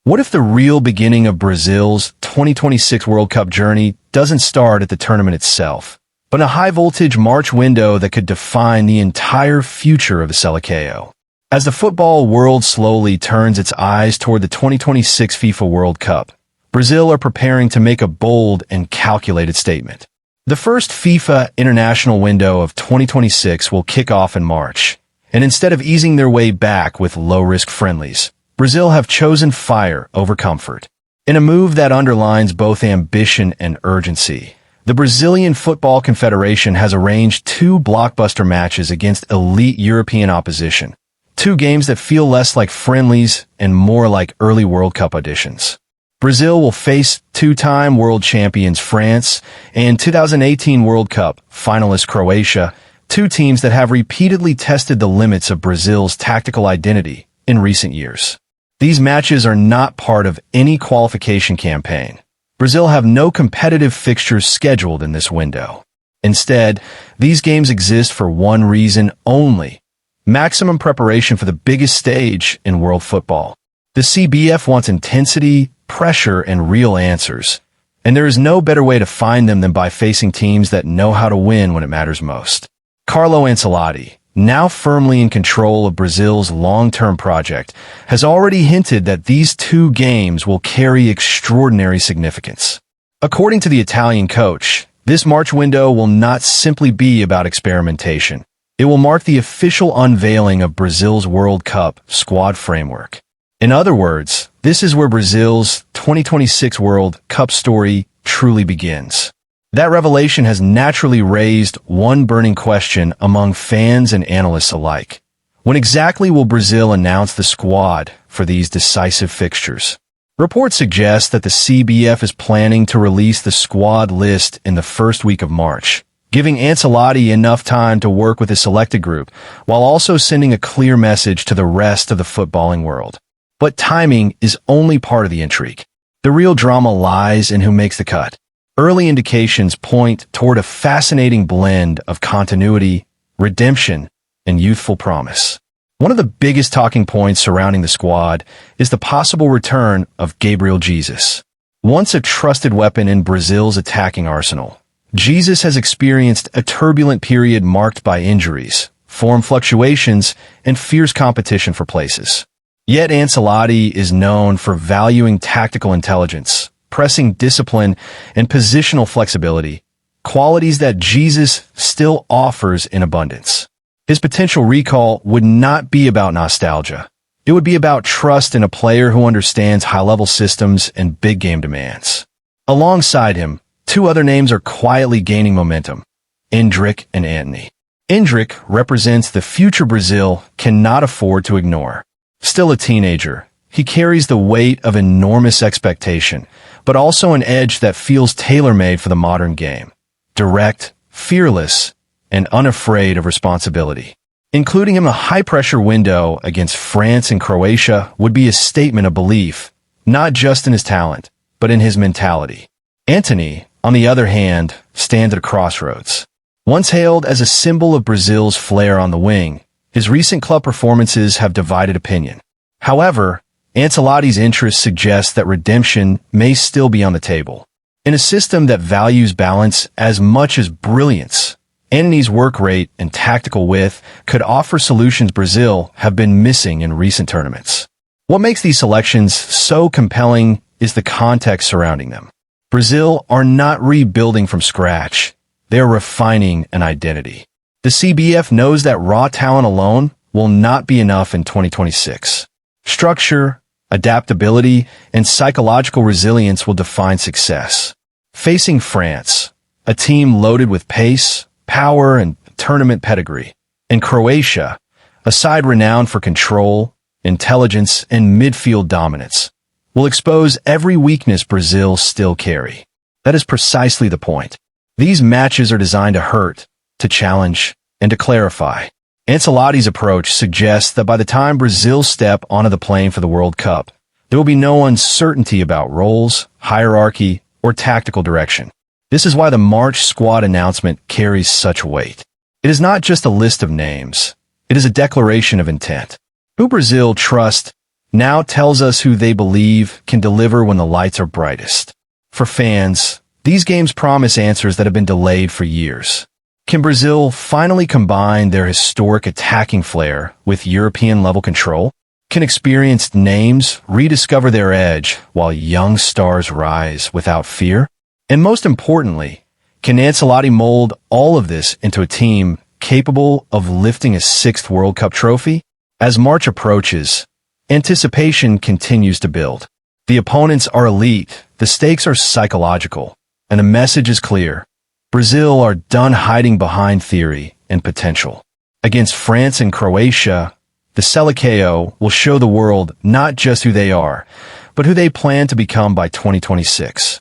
What if the real beginning of Brazil's 2026 World Cup journey doesn't start at the tournament itself, but in a high-voltage March window that could define the entire future of the Seleção? As the football world slowly turns its eyes toward the 2026 FIFA World Cup, Brazil are preparing to make a bold and calculated statement. The first FIFA international window of 2026 will kick off in March, and instead of easing their way back with low-risk friendlies, Brazil have chosen fire over comfort. In a move that underlines both ambition and urgency, the Brazilian Football Confederation has arranged two blockbuster matches against elite European opposition, two games that feel less like friendlies and more like early World Cup auditions. Brazil will face two-time world champions France and 2018 World Cup finalist Croatia, two teams that have repeatedly tested the limits of Brazil's tactical identity in recent years. These matches are not part of any qualification campaign. Brazil have no competitive fixtures scheduled in this window. Instead, these games exist for one reason only: maximum preparation for the biggest stage in world football. The CBF wants intensity, pressure, and real answers, and there is no better way to find them than by facing teams that know how to win when it matters most. Carlo Ancelotti, now firmly in control of Brazil's long-term project, has already hinted that these two games will carry extraordinary significance. According to the Italian coach, this March window will not simply be about experimentation. It will mark the official unveiling of Brazil's World Cup squad framework. In other words, this is where Brazil's 2026 World Cup story truly begins. That revelation has naturally raised one burning question among fans and analysts alike. When exactly will Brazil announce the squad for these decisive fixtures? Reports suggest that the CBF is planning to release the squad list in the first week of March, giving Ancelotti enough time to work with his selected group, while also sending a clear message to the rest of the footballing world. But timing is only part of the intrigue. The real drama lies in who makes the cut. Early indications point toward a fascinating blend of continuity, redemption, and youthful promise. One of the biggest talking points surrounding the squad is the possible return of Gabriel Jesus. Once a trusted weapon in Brazil's attacking arsenal, Jesus has experienced a turbulent period marked by injuries, form fluctuations, and fierce competition for places. Yet Ancelotti is known for valuing tactical intelligence, pressing discipline, and positional flexibility, qualities that Jesus still offers in abundance. His potential recall would not be about nostalgia. It would be about trust in a player who understands high-level systems and big-game demands. Alongside him, two other names are quietly gaining momentum: Endrick and Antony. Endrick represents the future Brazil cannot afford to ignore. Still a teenager, he carries the weight of enormous expectation, but also an edge that feels tailor-made for the modern game. Direct, fearless, and unafraid of responsibility. Including him in a high-pressure window against France and Croatia would be a statement of belief, not just in his talent, but in his mentality. Antony, on the other hand, stands at a crossroads. Once hailed as a symbol of Brazil's flair on the wing, his recent club performances have divided opinion. However, Ancelotti's interests suggest that redemption may still be on the table. In a system that values balance as much as brilliance, Antony's work rate and tactical width could offer solutions Brazil have been missing in recent tournaments. What makes these selections so compelling is the context surrounding them. Brazil are not rebuilding from scratch. They are refining an identity. The CBF knows that raw talent alone will not be enough in 2026. Structure, adaptability, and psychological resilience will define success. Facing France, a team loaded with pace, power, and tournament pedigree, and Croatia, a side renowned for control, intelligence, and midfield dominance, will expose every weakness Brazil still carry. That is precisely the point. These matches are designed to hurt, to challenge, and to clarify. Ancelotti's approach suggests that by the time Brazil step onto the plane for the World Cup, there will be no uncertainty about roles, hierarchy, or tactical direction. This is why the March squad announcement carries such weight. It is not just a list of names. It is a declaration of intent. Who Brazil trusts now tells us who they believe can deliver when the lights are brightest. For fans, these games promise answers that have been delayed for years. Can Brazil finally combine their historic attacking flair with European-level control? Can experienced names rediscover their edge while young stars rise without fear? And most importantly, can Ancelotti mold all of this into a team capable of lifting a sixth World Cup trophy? As March approaches, anticipation continues to build. The opponents are elite, the stakes are psychological, and the message is clear. Brazil are done hiding behind theory and potential. Against France and Croatia, the Seleção will show the world not just who they are, but who they plan to become by 2026.